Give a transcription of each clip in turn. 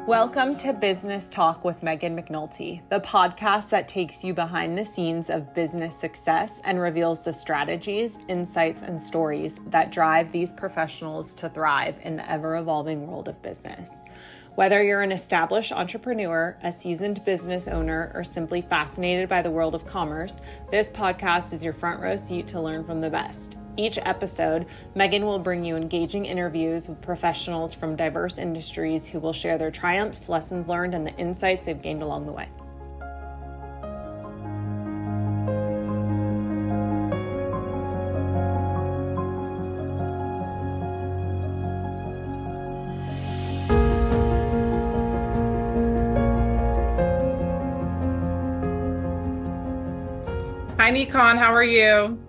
Welcome to Business Talk with Meghan McNulty, the podcast that takes you behind the scenes of business success and reveals the strategies, insights, and stories that drive these professionals to thrive in the ever-evolving world of business. Whether you're an established entrepreneur, a seasoned business owner, or simply fascinated by the world of commerce, this podcast is your front row seat to learn from the best. Each episode, Meghan will bring you engaging interviews with professionals from diverse industries who will share their triumphs, lessons learned, and the insights they've gained along the way. Hi, Nikan. How are you?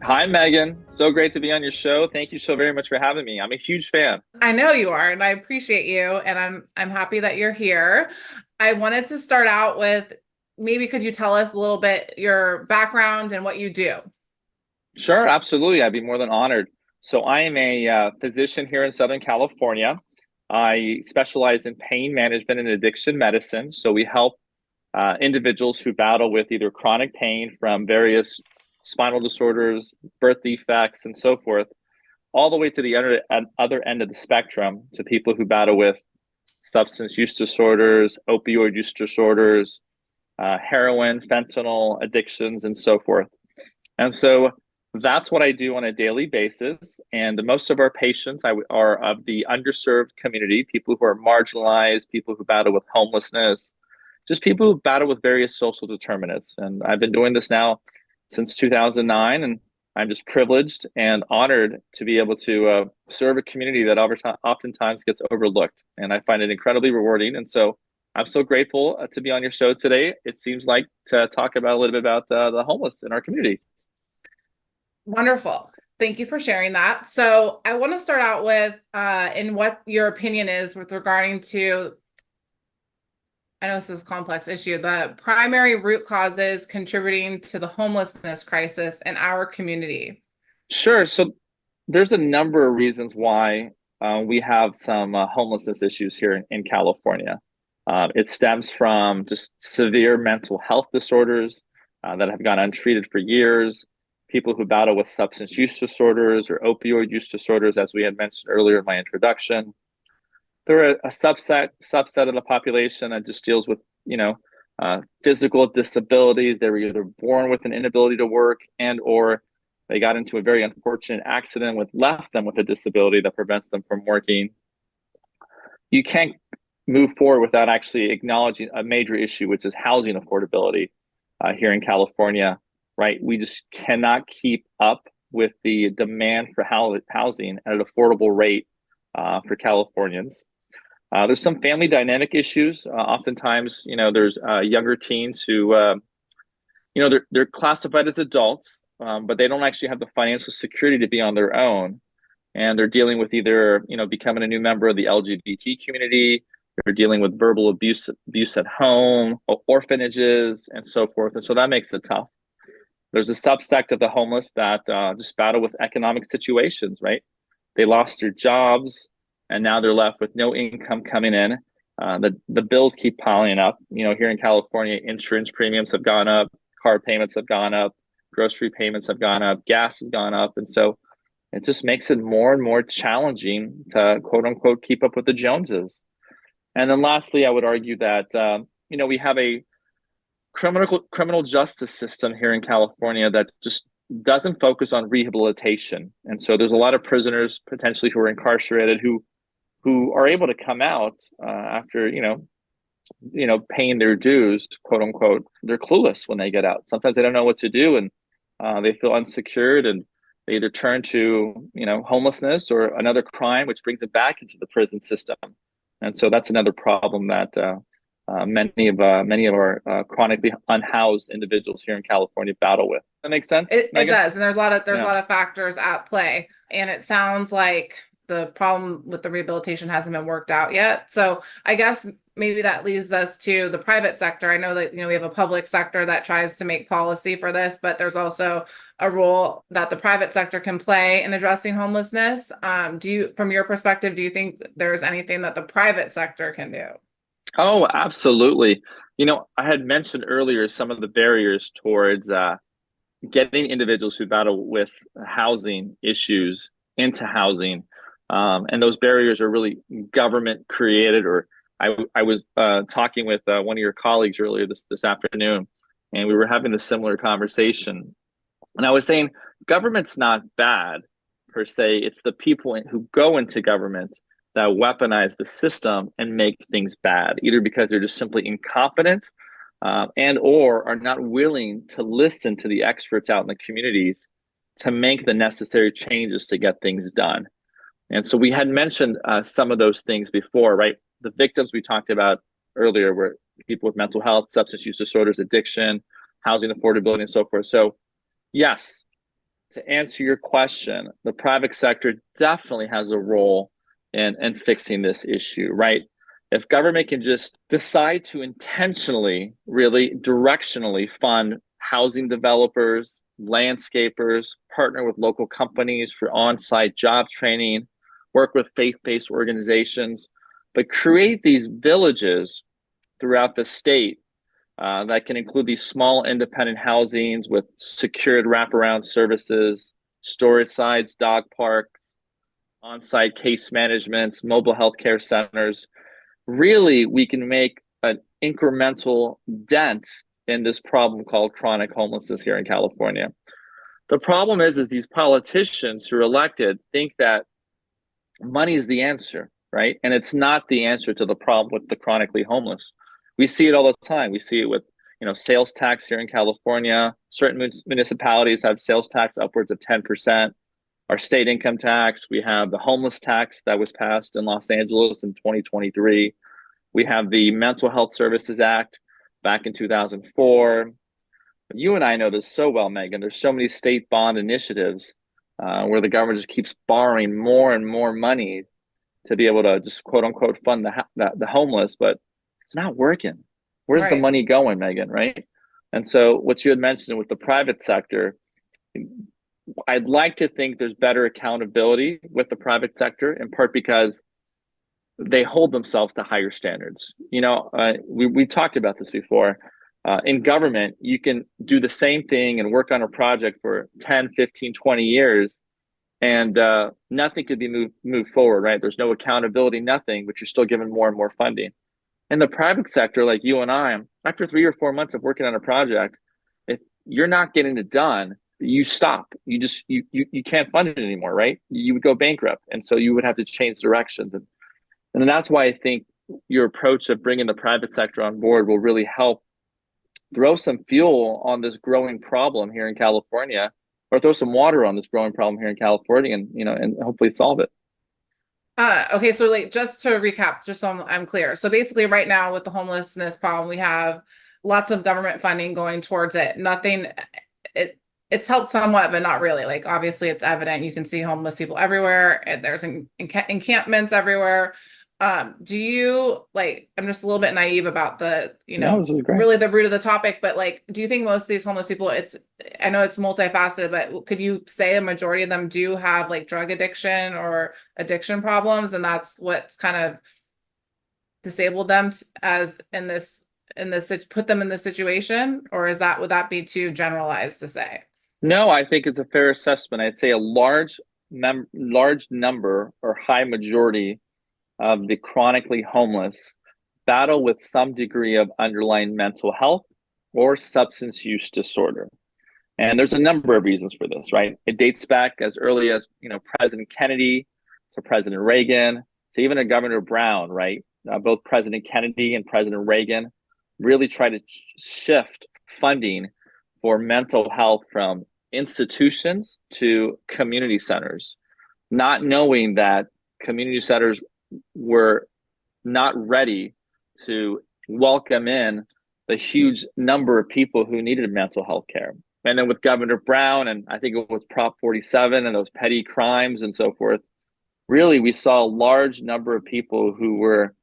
Hi, Megan. So great to be on your show. Thank you so very much for having me. I'm a huge fan. I know you are, and I appreciate you, and I'm happy that you're here. I wanted to start out with maybe could you tell us a little bit your background and what you do? Sure, absolutely. I'd be more than honored. So I am a physician here in Southern California. I specialize in pain management and addiction medicine. So we help individuals who battle with either chronic pain from various spinal disorders, birth defects, and so forth, all the way to the other end of the spectrum to people who battle with substance use disorders, opioid use disorders, heroin, fentanyl addictions, and so forth. And so that's what I do on a daily basis. And most of our patients are of the underserved community, people who are marginalized, people who battle with homelessness, just people who battle with various social determinants. And I've been doing this now since 2009, and I'm just privileged and honored to be able to serve a community that oftentimes gets overlooked. And I find it incredibly rewarding. And so I'm so grateful to be on your show today. It seems like to talk about a little bit about the homeless in our community. Wonderful. Thank you for sharing that. So I want to start out with in what your opinion is with regarding to, I know this is a complex issue, the primary root causes contributing to the homelessness crisis in our community. Sure. So there's a number of reasons why we have some homelessness issues here in California. It stems from just severe mental health disorders that have gone untreated for years, people who battle with substance use disorders or opioid use disorders, as we had mentioned earlier in my introduction. There are a subset of the population that just deals with, physical disabilities. They were either born with an inability to work or they got into a very unfortunate accident which left them with a disability that prevents them from working. You can't move forward without actually acknowledging a major issue, which is housing affordability here in California, right? We just cannot keep up with the demand for housing at an affordable rate for Californians. There's some family dynamic issues. Oftentimes, there's younger teens who, they're classified as adults, but they don't actually have the financial security to be on their own. And they're dealing with either, becoming a new member of the LGBT community, they're dealing with verbal abuse at home, orphanages, and so forth. And so that makes it tough. There's a subsect of the homeless that just battle with economic situations, right? They lost their jobs, and now they're left with no income coming in. The bills keep piling up. Here in California, insurance premiums have gone up, car payments have gone up, grocery payments have gone up, gas has gone up. And so it just makes it more and more challenging to, quote unquote, keep up with the Joneses. And then lastly, I would argue that, we have a criminal justice system here in California that just doesn't focus on rehabilitation. And so there's a lot of prisoners potentially who are incarcerated who are able to come out after, paying their dues, quote unquote. They're clueless when they get out. Sometimes they don't know what to do, and they feel unsecured, and they either turn to, homelessness or another crime, which brings them back into the prison system. And so that's another problem that many of our chronically unhoused individuals here in California battle with. That makes sense? It does, and there's a lot of factors at play, and it sounds like the problem with the rehabilitation hasn't been worked out yet. So I guess maybe that leads us to the private sector. I know that, we have a public sector that tries to make policy for this, but there's also a role that the private sector can play in addressing homelessness. From your perspective, do you think there's anything that the private sector can do? Oh, absolutely. I had mentioned earlier some of the barriers towards getting individuals who battle with housing issues into housing. And those barriers are really government created, or I was talking with one of your colleagues earlier this afternoon, and we were having a similar conversation. And I was saying government's not bad per se. It's the people who go into government that weaponize the system and make things bad, either because they're just simply incompetent and or are not willing to listen to the experts out in the communities to make the necessary changes to get things done. And so we had mentioned some of those things before, right? The victims we talked about earlier were people with mental health, substance use disorders, addiction, housing affordability, and so forth. So yes, to answer your question, the private sector definitely has a role in fixing this issue, right? If government can just decide to intentionally, really directionally fund housing developers, landscapers, partner with local companies for on-site job training, work with faith-based organizations, but create these villages throughout the state that can include these small independent housings with secured wraparound services, storage sites, dog parks, on-site case managements, mobile healthcare centers. Really, we can make an incremental dent in this problem called chronic homelessness here in California. The problem is these politicians who are elected think that money is the answer, right? And it's not the answer to the problem with the chronically homeless. We see it all the time. We see it with sales tax here in California. Certain municipalities have sales tax upwards of 10%. Our state income tax. We have the homeless tax that was passed in Los Angeles in 2023. We have the Mental Health Services Act back in 2004. You and I know this so well, Megan. There's so many state bond initiatives where the government just keeps borrowing more and more money to be able to just quote unquote fund the homeless, but it's not working. Where's the Right. money going, Megan? Right? And so what you had mentioned with the private sector, I'd like to think there's better accountability with the private sector, in part because they hold themselves to higher standards. We talked about this before. In government, you can do the same thing and work on a project for 10, 15, 20 years, and nothing could be moved forward, right? There's no accountability, nothing, but you're still given more and more funding. In the private sector, like you and I, after 3 or 4 months of working on a project, if you're not getting it done, you stop. You can't fund it anymore, right? You would go bankrupt, and so you would have to change directions. And that's why I think your approach of bringing the private sector on board will really help throw some fuel on this growing problem here in California, or throw some water on this growing problem here in California, and hopefully solve it. Okay, so like just to recap, just so I'm clear. So basically right now with the homelessness problem, we have lots of government funding going towards it. Nothing, it's helped somewhat, but not really. Like obviously it's evident. You can see homeless people everywhere, and there's encampments everywhere. Do you like, I'm just a little bit naive about No, this is great. really the root of the topic, but like, do you think most of these homeless people, I know it's multifaceted, but could you say a majority of them do have like drug addiction or addiction problems, and that's what's kind of disabled them as in this put them in this situation? Or would that be too generalized to say? No, I think it's a fair assessment. I'd say a large number or high majority of the chronically homeless battle with some degree of underlying mental health or substance use disorder. And there's a number of reasons for this, right? It dates back as early as, President Kennedy to President Reagan to even a Governor Brown, right? Both President Kennedy and President Reagan really tried to shift funding for mental health from institutions to community centers, not knowing that community centers were not ready to welcome in the huge number of people who needed mental health care. And then with Governor Brown, and I think it was Prop 47 and those petty crimes and so forth, really we saw a large number of people who were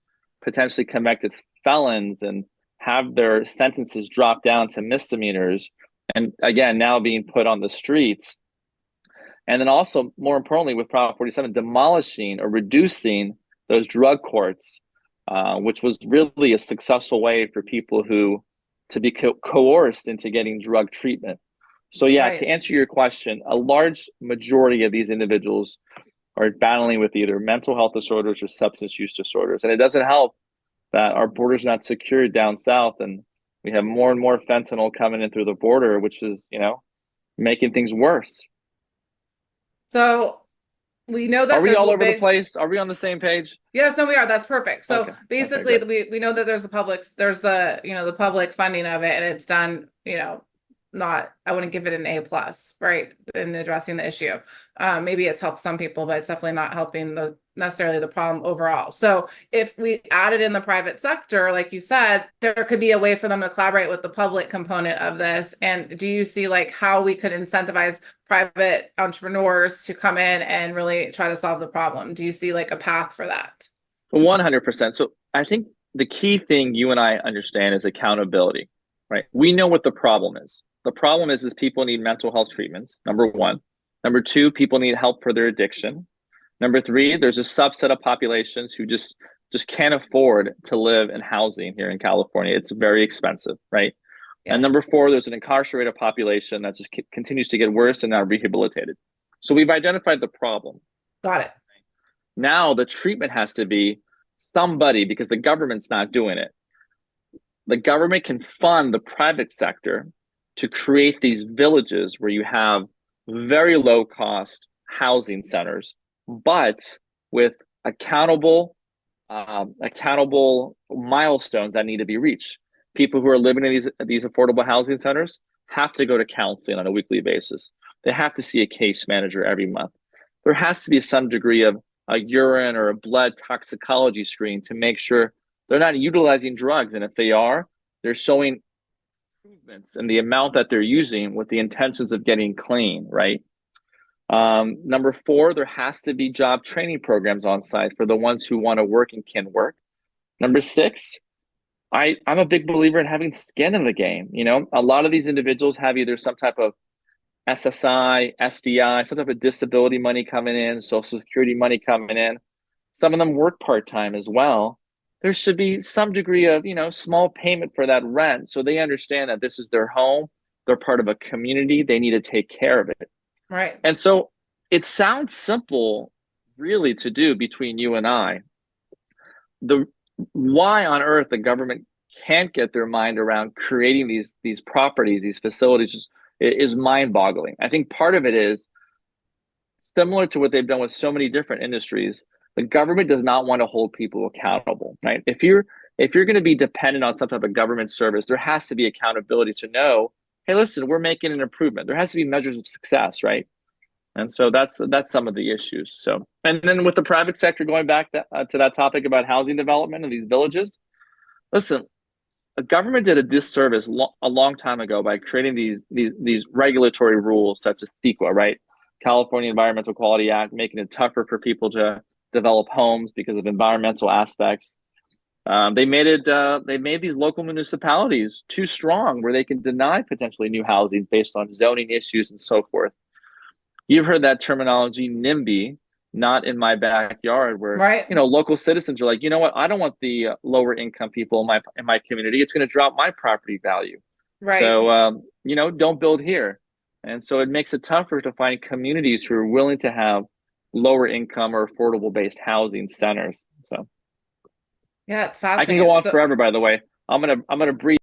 potentially convicted felons and have their sentences dropped down to misdemeanors, and again now being put on the streets. And then also, more importantly, with Prop 47, demolishing or reducing those drug courts which was really a successful way for people to be coerced into getting drug treatment. So yeah, Right. to answer your question, a large majority of these individuals are battling with either mental health disorders or substance use disorders. And it doesn't help that our border's not secure down south, and we have more and more fentanyl coming in through the border, which is, making things worse. So we know that Are we there's all a over the big place? Are we on the same page? Yes, no, we are. That's perfect. So Okay. basically, Good. we know that there's the public funding of it, and it's done, not, I wouldn't give it an A+, right, in addressing the issue. Maybe it's helped some people, but it's definitely not helping necessarily the problem overall. So if we added in the private sector, like you said, there could be a way for them to collaborate with the public component of this. And do you see like how we could incentivize private entrepreneurs to come in and really try to solve the problem? Do you see like a path for that? 100%. So I think the key thing you and I understand is accountability, right? We know what the problem is. The problem is people need mental health treatments, number one. Number two, people need help for their addiction. Number three, there's a subset of populations who just can't afford to live in housing here in California. It's very expensive, right? Yeah. And number four, there's an incarcerated population that just continues to get worse and not rehabilitated. So we've identified the problem. Got it. Now the treatment has to be somebody, because the government's not doing it. The government can fund the private sector to create these villages where you have very low cost housing centers, but with accountable milestones that need to be reached. People who are living in these affordable housing centers have to go to counseling on a weekly basis. They have to see a case manager every month. There has to be some degree of a urine or a blood toxicology screen to make sure they're not utilizing drugs. And if they are, they're showing improvements in the amount that they're using with the intentions of getting clean, right? Number four, there has to be job training programs on site for the ones who want to work and can work. Number six, I'm a big believer in having skin in the game. A lot of these individuals have either some type of SSI, SDI, some type of disability money coming in, Social Security money coming in. Some of them work part-time as well. There should be some degree of, small payment for that rent, so they understand that this is their home. They're part of a community. They need to take care of it. Right. And so it sounds simple, really, to do between you and I. Why on earth the government can't get their mind around creating these properties, these facilities, is mind-boggling. I think part of it is similar to what they've done with so many different industries. The government does not want to hold people accountable, right? If you're going to be dependent on some type of government service, there has to be accountability to know, hey, listen, we're making an improvement. There has to be measures of success, right? And so that's some of the issues. So, and then with the private sector, going back to that topic about housing development in these villages, listen, the government did a disservice a long time ago by creating these regulatory rules such as CEQA, right? California Environmental Quality Act, making it tougher for people to develop homes because of environmental aspects. They made these local municipalities too strong, where they can deny potentially new housing based on zoning issues and so forth. You've heard that terminology, NIMBY, not in my backyard, where Right. Local citizens are like, you know what, I don't want the lower income people in my community. It's going to drop my property value. Right. So don't build here. And so it makes it tougher to find communities who are willing to have lower income or affordable based housing centers. So yeah, it's I can fascinating. go on forever, by the way. I'm gonna breathe.